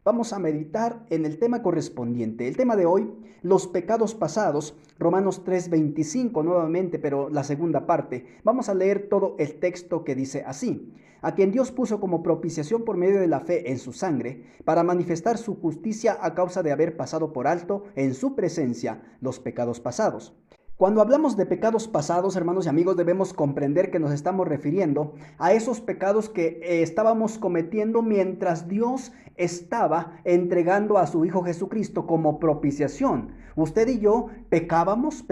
vamos a meditar en el tema correspondiente. El tema de hoy, los pecados pasados, Romanos 3:25 nuevamente, pero la segunda parte. Vamos a leer todo el texto que dice así: a quien Dios puso como propiciación por medio de la fe en su sangre, para manifestar su justicia a causa de haber pasado por alto en su presencia los pecados pasados. Cuando hablamos de pecados pasados, hermanos y amigos, debemos comprender que nos estamos refiriendo a esos pecados que estábamos cometiendo mientras Dios estaba entregando a su Hijo Jesucristo como propiciación. Usted y yo pecábamos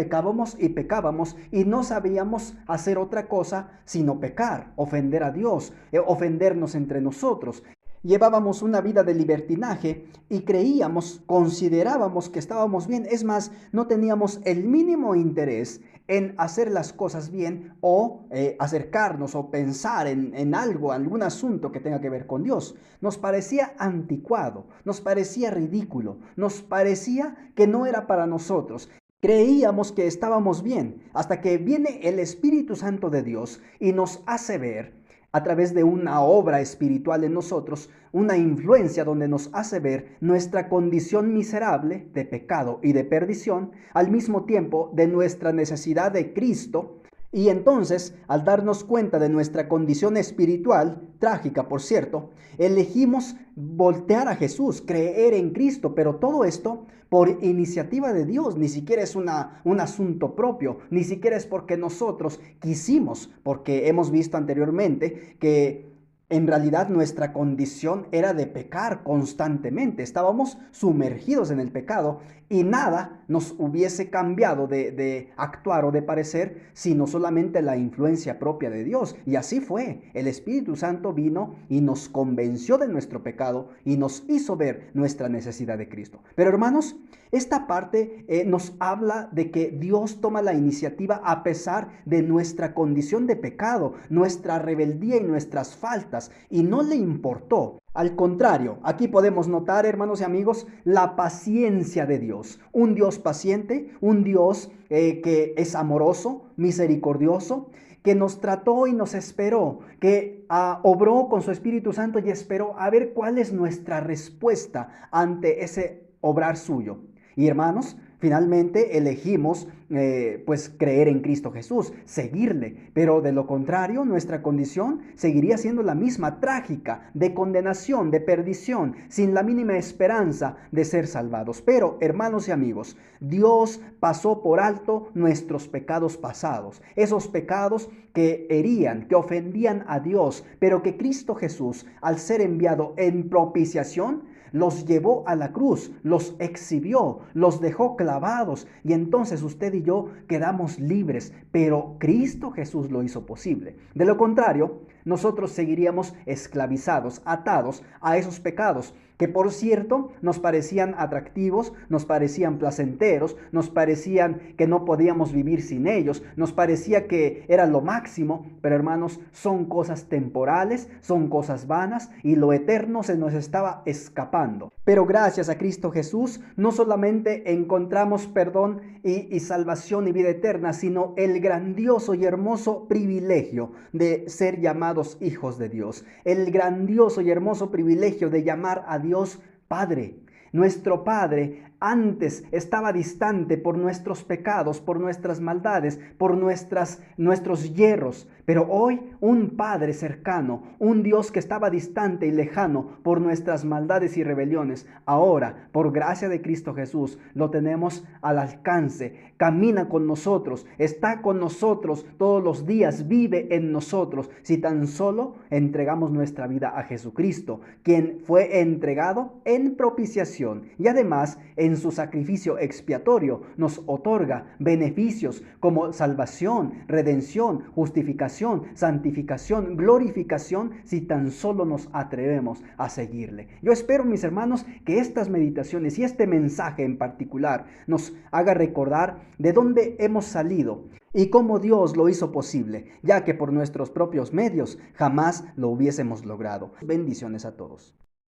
y no sabíamos hacer otra cosa sino pecar, ofender a Dios, ofendernos entre nosotros. Llevábamos una vida de libertinaje y considerábamos que estábamos bien. Es más, no teníamos el mínimo interés en hacer las cosas bien o acercarnos o pensar en algo, algún asunto que tenga que ver con Dios. Nos parecía anticuado, nos parecía ridículo, nos parecía que no era para nosotros. Creíamos que estábamos bien, hasta que viene el Espíritu Santo de Dios y nos hace ver, a través de una obra espiritual en nosotros, una influencia donde nos hace ver nuestra condición miserable de pecado y de perdición, al mismo tiempo de nuestra necesidad de Cristo. Y entonces, al darnos cuenta de nuestra condición espiritual, trágica por cierto, elegimos voltear a Jesús, creer en Cristo, pero todo esto por iniciativa de Dios. Ni siquiera es un asunto propio, ni siquiera es porque nosotros quisimos, porque hemos visto anteriormente que en realidad nuestra condición era de pecar constantemente. Estábamos sumergidos en el pecado y nada nos hubiese cambiado de actuar o de parecer, sino solamente la influencia propia de Dios. Y así fue. El Espíritu Santo vino y nos convenció de nuestro pecado y nos hizo ver nuestra necesidad de Cristo. Pero hermanos, esta parte nos habla de que Dios toma la iniciativa a pesar de nuestra condición de pecado, nuestra rebeldía y nuestras faltas, y no le importó. Al contrario, aquí podemos notar, hermanos y amigos, la paciencia de Dios. Un Dios paciente, un Dios que es amoroso, misericordioso, que nos trató y nos esperó, que obró con su Espíritu Santo y esperó a ver cuál es nuestra respuesta ante ese obrar suyo. Y hermanos, finalmente elegimos pues creer en Cristo Jesús, seguirle, pero de lo contrario nuestra condición seguiría siendo la misma, trágica, de condenación, de perdición, sin la mínima esperanza de ser salvados. Pero hermanos y amigos, Dios pasó por alto nuestros pecados pasados, esos pecados que herían, que ofendían a Dios, pero que Cristo Jesús, al ser enviado en propiciación, los llevó a la cruz, los exhibió, los dejó clavados, y entonces usted y yo quedamos libres, pero Cristo Jesús lo hizo posible. De lo contrario, nosotros seguiríamos esclavizados, atados a esos pecados, que por cierto nos parecían atractivos, nos parecían placenteros, nos parecían que no podíamos vivir sin ellos, nos parecía que era lo máximo, pero hermanos, son cosas temporales, son cosas vanas y lo eterno se nos estaba escapando. Pero gracias a Cristo Jesús no solamente encontramos perdón y salvación y vida eterna, sino el grandioso y hermoso privilegio de ser llamados hijos de Dios, el grandioso y hermoso privilegio de llamar a Dios Padre. Nuestro Padre antes estaba distante por nuestros pecados, por nuestras maldades, por nuestros yerros. Pero hoy un Padre cercano, un Dios que estaba distante y lejano por nuestras maldades y rebeliones, ahora, por gracia de Cristo Jesús, lo tenemos al alcance. Camina con nosotros, está con nosotros todos los días, vive en nosotros, si tan solo entregamos nuestra vida a Jesucristo, quien fue entregado en propiciación y además en su sacrificio expiatorio nos otorga beneficios como salvación, redención, justificación, santificación, glorificación, si tan solo nos atrevemos a seguirle. Yo espero, mis hermanos, que estas meditaciones y este mensaje en particular nos haga recordar de dónde hemos salido y cómo Dios lo hizo posible, ya que por nuestros propios medios jamás lo hubiésemos logrado. Bendiciones a todos.